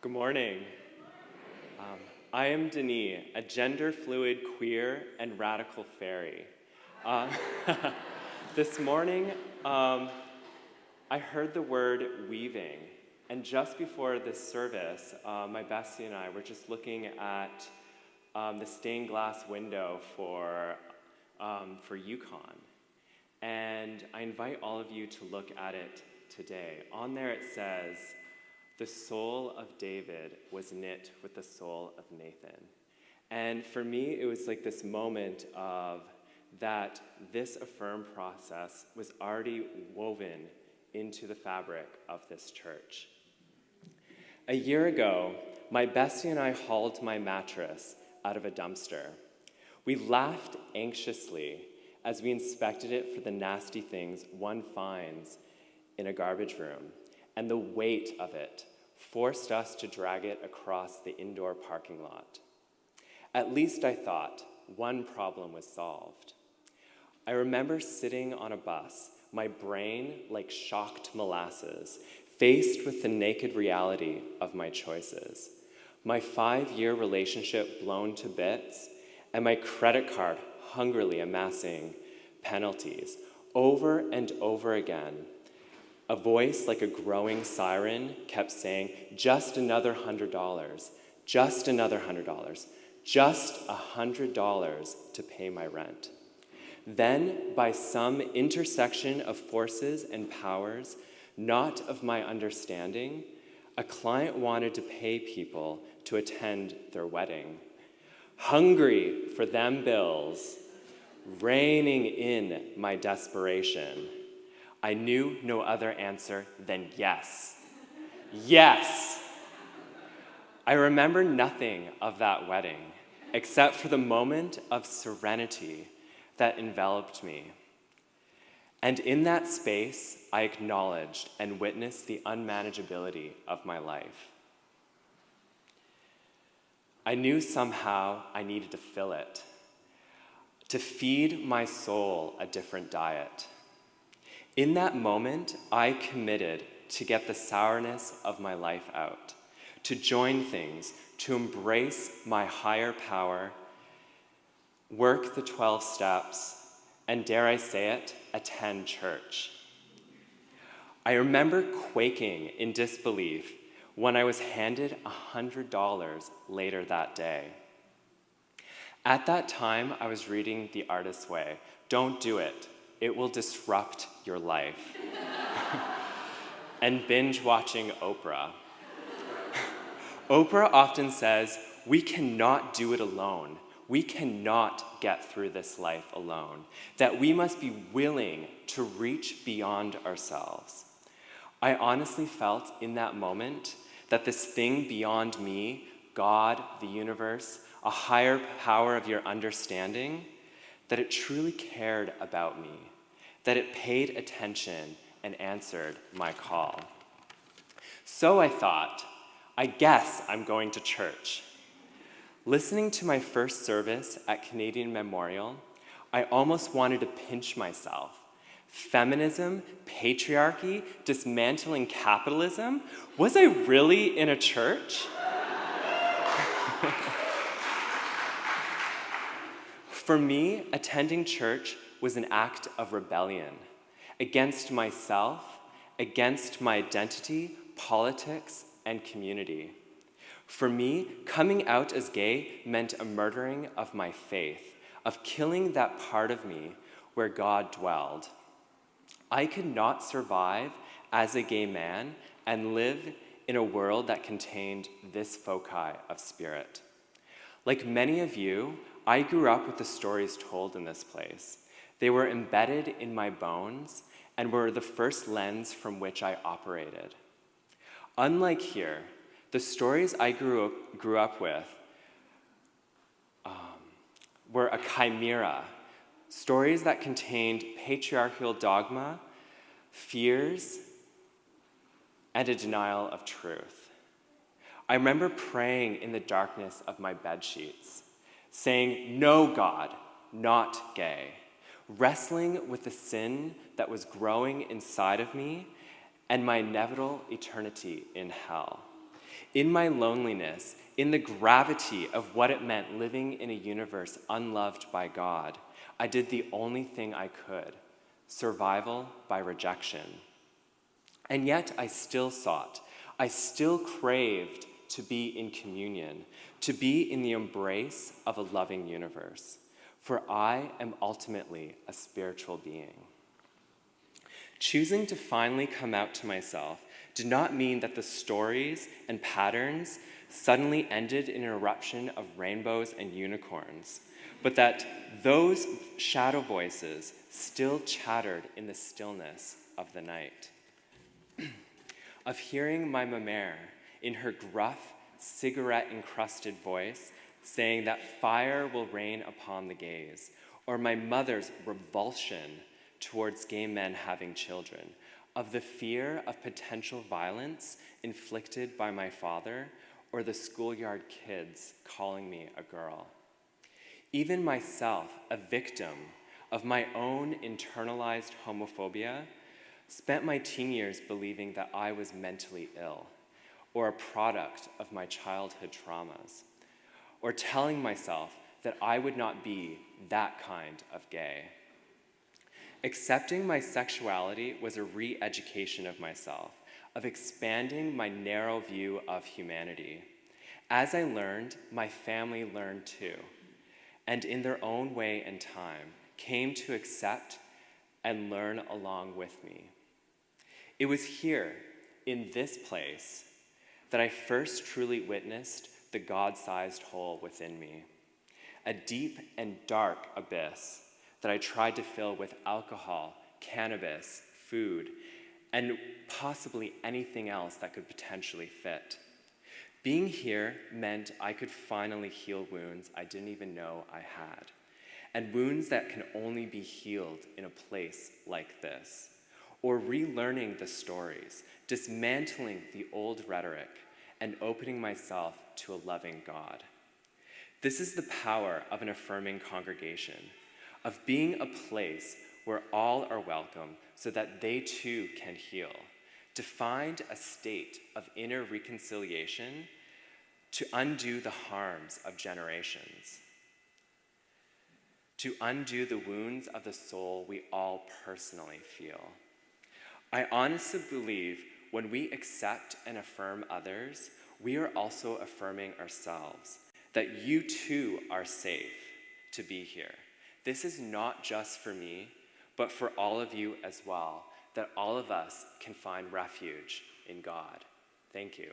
Good morning. I am Denis, a gender-fluid, queer, and radical fairy. This morning, I heard the word weaving, and just before this service, my bestie and I were just looking at the stained glass window for Yukon. And I invite all of you to look at it today. On there it says, "The soul of David was knit with the soul of Nathan." And for me, it was like this moment of that this affirm process was already woven into the fabric of this church. A year ago, my bestie and I hauled my mattress out of a dumpster. We laughed anxiously as we inspected it for the nasty things one finds in a garbage room, and the weight of it forced us to drag it across the indoor parking lot. At least I thought one problem was solved. I remember sitting on a bus, my brain like shocked molasses, faced with the naked reality of my choices. My 5-year relationship blown to bits, and my credit card hungrily amassing penalties over and over again. A voice like a growing siren kept saying, "Just another $100, just another $100, just $100 to pay my rent." Then, by some intersection of forces and powers, not of my understanding, a client wanted to pay people to attend their wedding. Hungry for them bills, reining in my desperation, I knew no other answer than yes. Yes! I remember nothing of that wedding except for the moment of serenity that enveloped me. And in that space, I acknowledged and witnessed the unmanageability of my life. I knew somehow I needed to fill it, to feed my soul a different diet. In that moment, I committed to get the sourness of my life out, to join things, to embrace my higher power, work the 12 steps, and dare I say it, attend church. I remember quaking in disbelief when I was handed $100 later that day. At that time, I was reading The Artist's Way. Don't do it. It will disrupt your life. And binge watching Oprah. Oprah often says, we cannot do it alone. We cannot get through this life alone. That we must be willing to reach beyond ourselves. I honestly felt in that moment that this thing beyond me, God, the universe, a higher power of your understanding, that it truly cared about me, that it paid attention and answered my call. So I thought, I guess I'm going to church. Listening to my first service at Canadian Memorial, I almost wanted to pinch myself. Feminism, patriarchy, dismantling capitalism? Was I really in a church? For me, attending church was an act of rebellion against myself, against my identity, politics, and community. For me, coming out as gay meant a murdering of my faith, of killing that part of me where God dwelled. I could not survive as a gay man and live in a world that contained this foci of spirit. Like many of you, I grew up with the stories told in this place. They were embedded in my bones and were the first lens from which I operated. Unlike here, the stories I grew up with were a chimera, stories that contained patriarchal dogma, fears, and a denial of truth. I remember praying in the darkness of my bedsheets, saying, "No, God, not gay," wrestling with the sin that was growing inside of me and my inevitable eternity in hell. In my loneliness, in the gravity of what it meant living in a universe unloved by God, I did the only thing I could: survival by rejection. And yet I still sought, I still craved to be in communion, to be in the embrace of a loving universe, for I am ultimately a spiritual being. Choosing to finally come out to myself did not mean that the stories and patterns suddenly ended in an eruption of rainbows and unicorns, but that those shadow voices still chattered in the stillness of the night. Of hearing my mamere in her gruff, cigarette-encrusted voice saying that fire will rain upon the gays, or my mother's revulsion towards gay men having children, of the fear of potential violence inflicted by my father, or the schoolyard kids calling me a girl. Even myself, a victim of my own internalized homophobia, spent my teen years believing that I was mentally ill, or a product of my childhood traumas, or telling myself that I would not be that kind of gay. Accepting my sexuality was a re-education of myself, of expanding my narrow view of humanity. As I learned, my family learned too, and in their own way and time, came to accept and learn along with me. It was here, in this place, that I first truly witnessed the God-sized hole within me, a deep and dark abyss that I tried to fill with alcohol, cannabis, food, and possibly anything else that could potentially fit. Being here meant I could finally heal wounds I didn't even know I had, and wounds that can only be healed in a place like this, or relearning the stories, dismantling the old rhetoric, and opening myself to a loving God. This is the power of an affirming congregation, of being a place where all are welcome so that they too can heal, to find a state of inner reconciliation, to undo the harms of generations, to undo the wounds of the soul we all personally feel. I honestly believe when we accept and affirm others, we are also affirming ourselves, that you too are safe to be here. This is not just for me, but for all of you as well, that all of us can find refuge in God. Thank you.